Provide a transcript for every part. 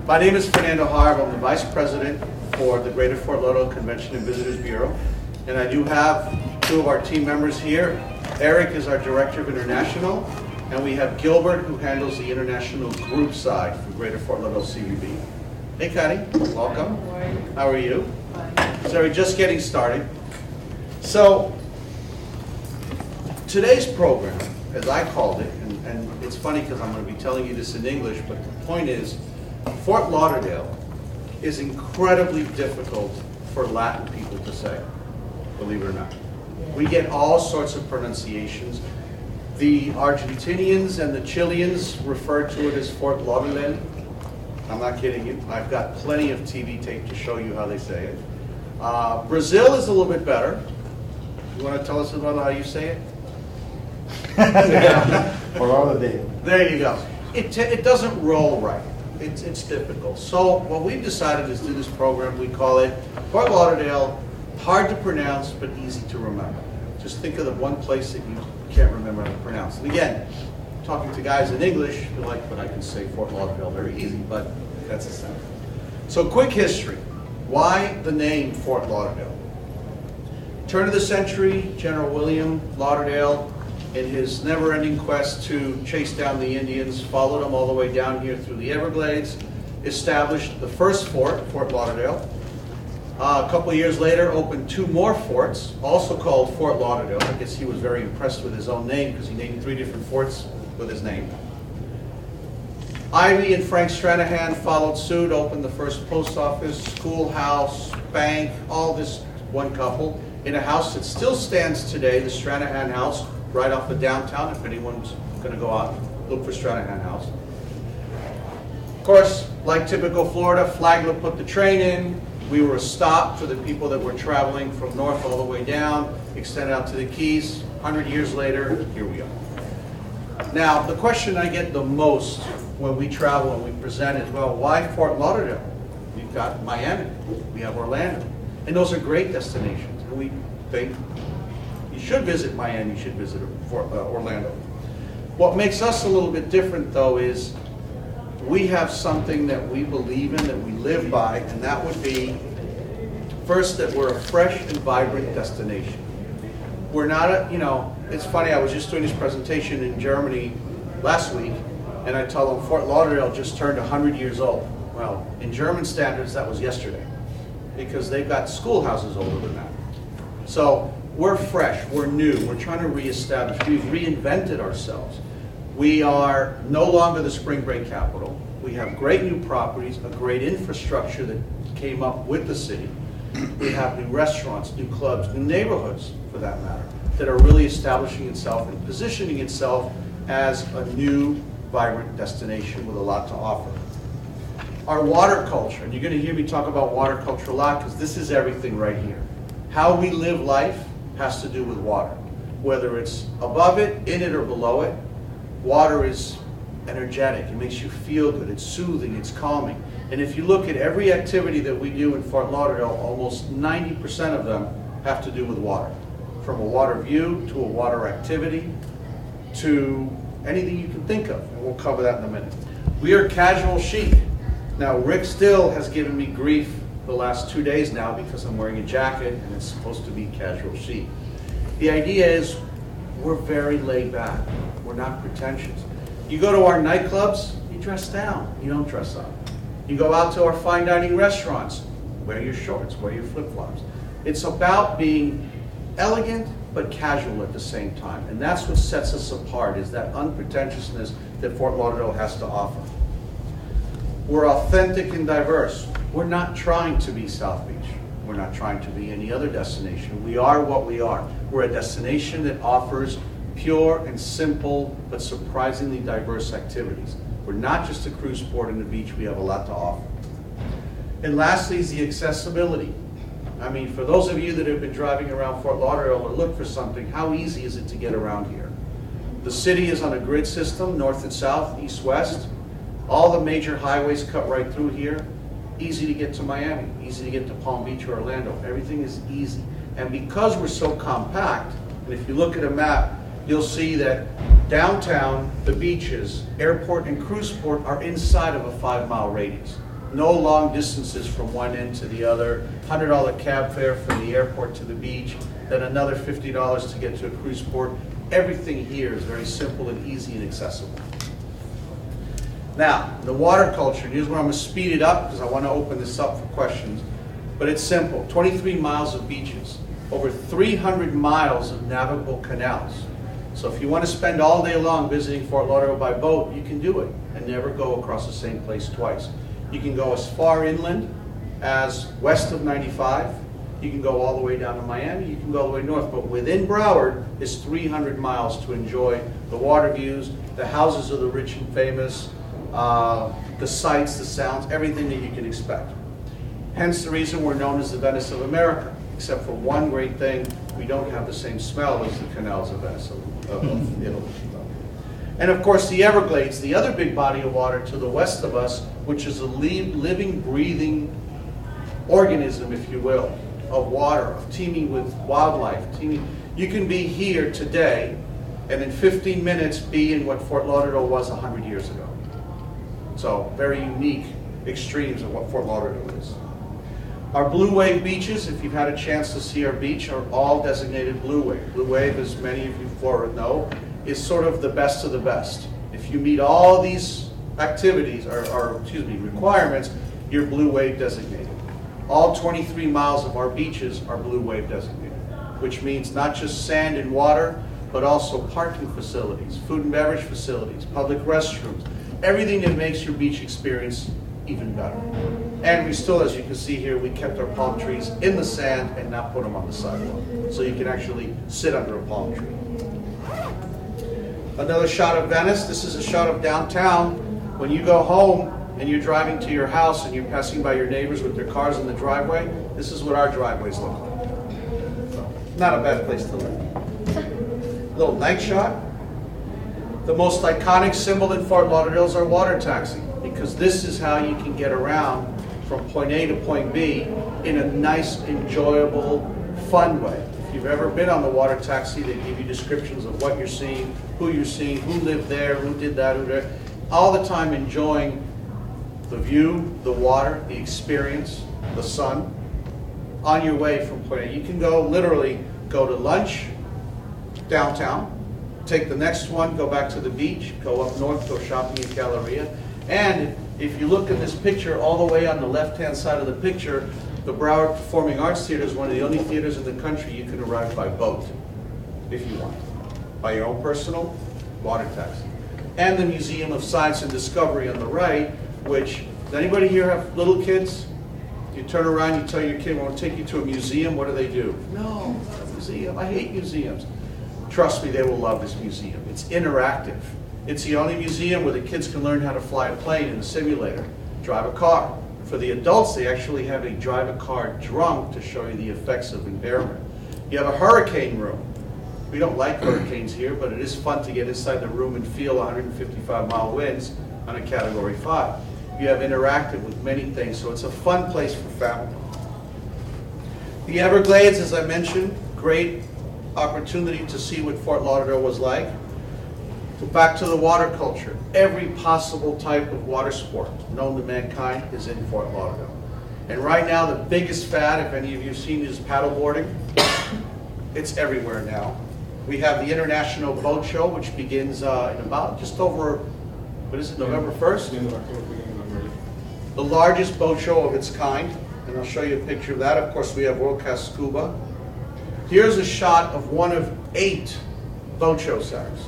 My name is Fernando Harb. I'm the Vice President for the Greater Fort Lauderdale Convention and Visitors Bureau. And I do have two of our team members here. Eric is our Director of International, and we have Gilbert, who handles the international group side for Greater Fort Lauderdale CVB. Hey, Connie. Welcome. How are you? Fine. So we're just getting started. So today's program, as I called it, and it's funny because I'm going to be telling you this in English, but the point is, Fort Lauderdale is incredibly difficult for Latin people to say, believe it or not. We get all sorts of pronunciations. The Argentinians and the Chileans refer to it as Fort Lauderdale. I'm not kidding you. I've got plenty of TV tape to show you how they say it. Brazil is a little bit better. You want to tell us about how you say it? Fort Lauderdale. There you go. It doesn't roll right. It's difficult. So what we've decided is to do this program. We call it Fort Lauderdale, hard to pronounce but easy to remember. Just think of the one place that you can't remember how to pronounce. And again, talking to guys in English, you're like, but I can say Fort Lauderdale very easy, but that's a sound. So quick history. Why the name Fort Lauderdale? Turn of the century, General William Lauderdale, in his never-ending quest to chase down the Indians, followed them all the way down here through the Everglades, established the first fort, Fort Lauderdale. A couple of years later, opened two more forts, also called Fort Lauderdale. I guess he was very impressed with his own name because he named 3 different forts with his name. Ivy and Frank Stranahan followed suit, opened the first post office, schoolhouse, bank, all this one couple, in a house that still stands today, the Stranahan House, right off of downtown, if anyone's going to go out, look for Stranahan House. Of course, like typical Florida, Flagler put the train in. We were a stop for the people that were traveling from north all the way down, extended out to the Keys. 100 years later, here we are. Now, the question I get the most when we travel and we present is, well, why Fort Lauderdale? We've got Miami, we have Orlando, and those are great destinations. And we think you should visit Miami, you should visit Orlando. What makes us a little bit different, though, is we have something that we believe in, that we live by, and that would be, first, that we're a fresh and vibrant destination. We're not a, it's funny, I was just doing this presentation in Germany last week, and I tell them Fort Lauderdale just turned 100 years old. Well, in German standards, that was yesterday, because they've got schoolhouses older than that. So we're fresh, we're new, we're trying to reestablish, we've reinvented ourselves. We are no longer the spring break capital. We have great new properties, a great infrastructure that came up with the city. We have new restaurants, new clubs, new neighborhoods, for that matter, that are really establishing itself and positioning itself as a new, vibrant destination with a lot to offer. Our water culture, and you're going to hear me talk about water culture a lot because this is everything right here. How we live life has to do with water. Whether it's above it, in it, or below it, water is energetic. It makes you feel good. It's soothing. It's calming. And if you look at every activity that we do in Fort Lauderdale, almost 90% of them have to do with water. From a water view to a water activity to anything you can think of. And we'll cover that in a minute. We are casual chic. Now, Rick Still has given me grief the last 2 days now because I'm wearing a jacket and it's supposed to be casual chic. The idea is we're very laid back. We're not pretentious. You go to our nightclubs, you dress down. You don't dress up. You go out to our fine dining restaurants, wear your shorts, wear your flip-flops. It's about being elegant but casual at the same time. And that's what sets us apart, is that unpretentiousness that Fort Lauderdale has to offer. We're authentic and diverse. We're not trying to be South Beach. We're not trying to be any other destination. We are what we are. We're a destination that offers pure and simple but surprisingly diverse activities. We're not just a cruise port and the beach. We have a lot to offer. And lastly is the accessibility. I mean, for those of you that have been driving around Fort Lauderdale or look for something, how easy is it to get around here? The city is on a grid system, north and south, east-west. All the major highways cut right through here. Easy to get to Miami, easy to get to Palm Beach or Orlando. Everything is easy. And because we're so compact, and if you look at a map, you'll see that downtown, the beaches, airport, and cruise port are inside of a 5-mile radius. No long distances from one end to the other. $100 cab fare from the airport to the beach, then another $50 to get to a cruise port. Everything here is very simple and easy and accessible. Now, the water culture, here's where I'm going to speed it up because I want to open this up for questions. But it's simple. 23 miles of beaches, over 300 miles of navigable canals. So if you want to spend all day long visiting Fort Lauderdale by boat, you can do it and never go across the same place twice. You can go as far inland as west of 95. You can go all the way down to Miami. You can go all the way north. But within Broward is 300 miles to enjoy the water views, the houses of the rich and famous, the sights, the sounds, everything that you can expect. Hence the reason we're known as the Venice of America, except for one great thing, we don't have the same smell as the canals of Venice of Italy. And of course the Everglades, the other big body of water to the west of us, which is a living, breathing organism, if you will, of water, teeming with wildlife. You can be here today and in 15 minutes be in what Fort Lauderdale was 100 years ago. So very unique extremes of what Fort Lauderdale is. Our Blue Wave beaches, if you've had a chance to see our beach, are all designated Blue Wave. Blue Wave, as many of you Florida know, is sort of the best of the best. If you meet all these activities, or requirements, you're Blue Wave designated. All 23 miles of our beaches are Blue Wave designated, which means not just sand and water, but also parking facilities, food and beverage facilities, public restrooms, everything that makes your beach experience even better. And we still, as you can see here, we kept our palm trees in the sand and not put them on the sidewalk. So you can actually sit under a palm tree. Another shot of Venice. This is a shot of downtown. When you go home and you're driving to your house and you're passing by your neighbors with their cars in the driveway, this is what our driveways look like. So, not a bad place to live. Little night shot. The most iconic symbol in Fort Lauderdale is our water taxi, because this is how you can get around from point A to point B in a nice, enjoyable, fun way. If you've ever been on the water taxi, they give you descriptions of what you're seeing, who lived there, who did that, who did that. All the time enjoying the view, the water, the experience, the sun, on your way from point A. You can literally go to lunch downtown, take the next one, go back to the beach, go up north, go shopping in Galleria. And if you look at this picture, all the way on the left-hand side of the picture, the Broward Performing Arts Theater is one of the only theaters in the country you can arrive by boat, if you want, by your own personal water taxi. And the Museum of Science and Discovery on the right, which, does anybody here have little kids? You turn around, you tell your kid, I want to take you to a museum, what do? No, not a museum, I hate museums. Trust me, they will love this museum. It's interactive. It's the only museum where the kids can learn how to fly a plane in a simulator, drive a car. For the adults, they actually have a drive a car drunk to show you the effects of impairment. You have a hurricane room. We don't like hurricanes here, but it is fun to get inside the room and feel 155-mile winds on a Category 5. You have interactive with many things, so it's a fun place for family. The Everglades, as I mentioned, great opportunity to see what Fort Lauderdale was like. So back to the water culture. Every possible type of water sport known to mankind is in Fort Lauderdale. And right now the biggest fad, if any of you have seen, is paddleboarding. It's everywhere now. We have the International Boat Show, which begins in about just over, November 1st? The largest boat show of its kind. And I'll show you a picture of that. Of course, we have World Class Scuba. Here's a shot of one of 8 boat show centers.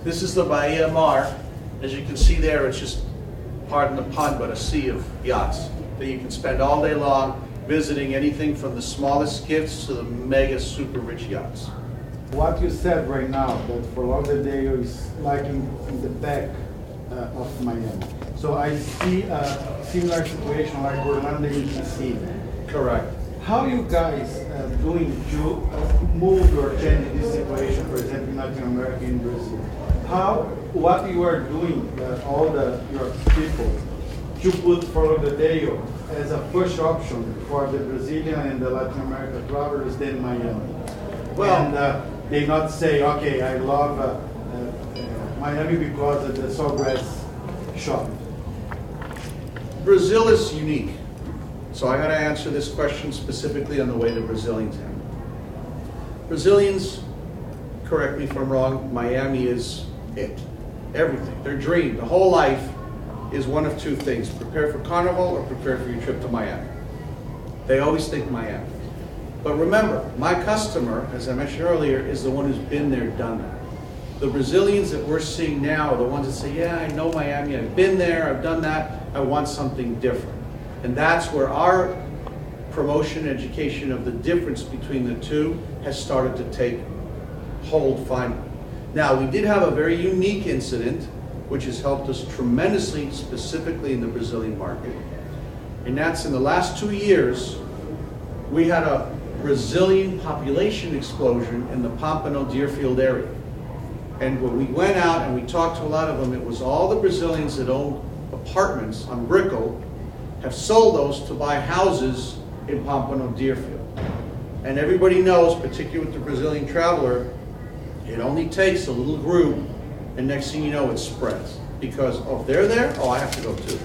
This is the Bahia Mar. As you can see there, it's just, pardon the pun, but a sea of yachts that you can spend all day long visiting, anything from the smallest skiffs to the mega super rich yachts. What you said right now, that Fort Lauderdale is like in the back of Miami. So I see a similar situation like Orlando in DC. Correct. How you guys doing to move or change this situation, for example, in Latin America and Brazil? What you are doing, your people, to put Fort Lauderdale as a first option for the Brazilian and the Latin American travelers than Miami? Well, and they not say, okay, I love Miami because of the Sawgrass shop. Brazil is unique. So I gotta answer this question specifically on the way the Brazilians handle it. Brazilians, correct me if I'm wrong, Miami is it. Everything, their dream, the whole life is one of two things: prepare for Carnival or prepare for your trip to Miami. They always think Miami. But remember, my customer, as I mentioned earlier, is the one who's been there, done that. The Brazilians that we're seeing now are the ones that say, yeah, I know Miami, I've been there, I've done that, I want something different. And that's where our promotion and education of the difference between the two has started to take hold finally. Now, we did have a very unique incident, which has helped us tremendously, specifically in the Brazilian market. And that's in the last 2 years, we had a Brazilian population explosion in the Pompano Deerfield area. And when we went out and we talked to a lot of them, it was all the Brazilians that owned apartments on Brickell have sold those to buy houses in Pompano Deerfield. And everybody knows, particularly with the Brazilian traveler, it only takes a little group, and next thing you know, it spreads. Because, oh, if they're there, oh, I have to go too.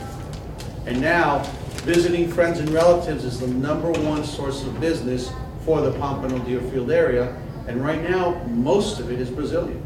And now, visiting friends and relatives is the #1 source of business for the Pompano Deerfield area. And right now, most of it is Brazilian.